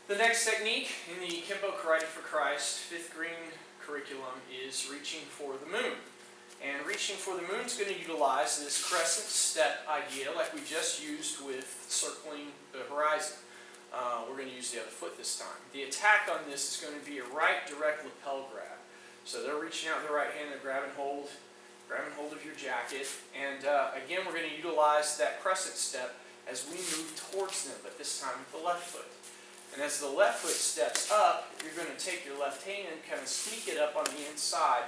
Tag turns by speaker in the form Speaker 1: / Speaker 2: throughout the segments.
Speaker 1: The next technique in the Kenpo Karate for Christ 5th green curriculum is reaching for the moon. And reaching for the moon is going to utilize this crescent step idea like we just used with circling the horizon. We're going to use the other foot this time. The attack on this is going to be a right direct lapel grab. So they're reaching out with their right hand, they're grabbing hold of your jacket. And again, we're going to utilize that crescent step as we move towards them, but this time with the left foot. And as the left foot steps up, you're going to take your left hand and kind of sneak it up on the inside,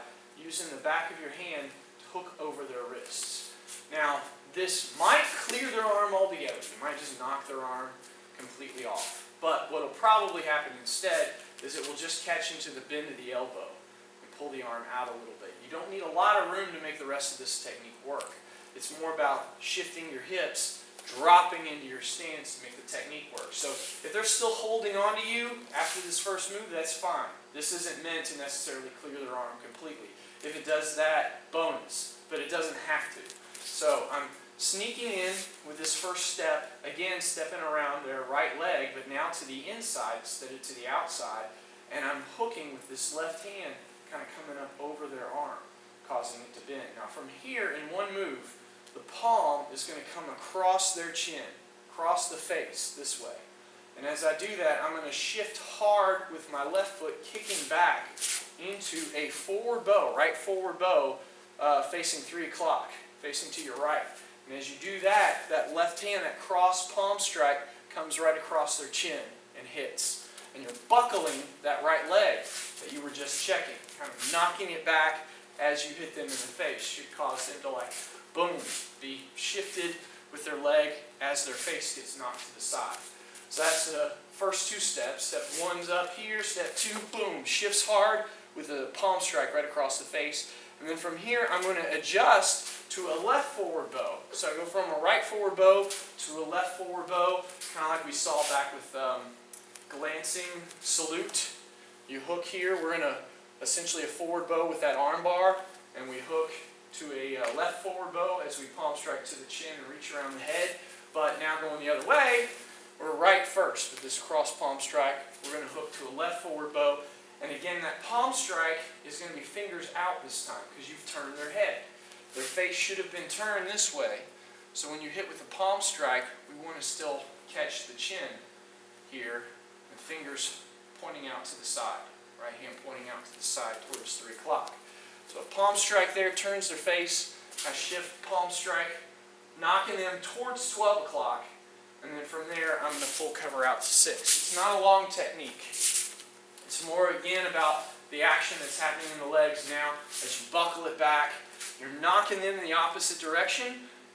Speaker 1: using the back of your hand to hook over their wrists. Now, this might clear their arm altogether. You might just knock their arm completely off. But what will probably happen instead is it will just catch into the bend of the elbow and pull the arm out a little bit. You don't need a lot of room to make the rest of this technique work. It's more about shifting your hips, dropping into your stance to make the technique work. So if they're still holding on to you after this first move, that's fine. This isn't meant to necessarily clear their arm completely. If it does that, bonus, but it doesn't have to. So I'm sneaking in with this first step, again stepping around their right leg, but now to the inside instead of to the outside, and I'm hooking with this left hand kind of coming up over their arm, causing it to bend. Now from here, in one move, the palm is going to come across their chin, across the face this way. And as I do that, I'm going to shift hard with my left foot, kicking back into a forward bow, right forward bow, facing 3 o'clock, facing to your right. And as you do that, that left hand, that cross palm strike, comes right across their chin and hits. And you're buckling that right leg that you were just checking, kind of knocking it back as you hit them in the face. Should cause them to boom, be shifted with their leg as their face gets knocked to the side. So that's the first 2 steps. Step 1's up here. Step 2, boom, shifts hard with a palm strike right across the face. And then from here, I'm going to adjust to a left forward bow. So I go from a right forward bow to a left forward bow, kind of like we saw back with glancing salute. You hook here. We're in essentially a forward bow with that arm bar, and we hook to a left forward bow as we palm strike to the chin and reach around the head. But now going the other way, we're right first with this cross palm strike. We're going to hook to a left forward bow. And again, that palm strike is going to be fingers out this time because you've turned their head. Their face should have been turned this way. So when you hit with the palm strike, we want to still catch the chin here and fingers pointing out to the side. Right hand pointing out to the side towards 3 o'clock. So a palm strike there turns their face. I shift palm strike, knocking them towards 12 o'clock. And then from there, I'm going to full cover out to 6. It's not a long technique. It's more, again, about the action that's happening in the legs now. As you buckle it back, you're knocking them in the opposite direction.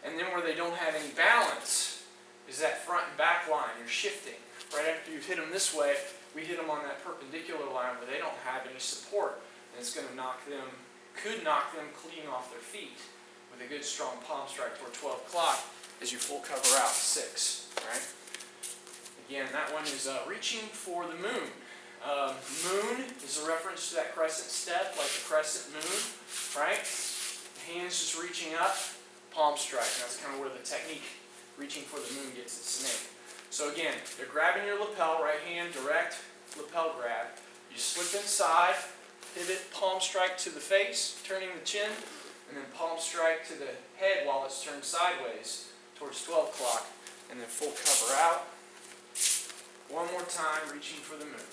Speaker 1: And then where they don't have any balance is that front and back line. You're shifting. Right after you hit them this way, we hit them on that perpendicular line where they don't have any support. And it's going to could knock them clean off their feet with a good strong palm strike toward 12 o'clock as you full cover out 6. Right? Again, that one is reaching for the moon. Moon is a reference to that crescent step, like the crescent moon. Right? The hands just reaching up, palm strike. And that's kind of where the technique, reaching for the moon, gets its name. So again, they're grabbing your lapel, right hand, direct lapel grab. You slip inside, pivot, palm strike to the face, turning the chin, and then palm strike to the head while it's turned sideways towards 12 o'clock, and then full cover out. One more time, reaching for the moon.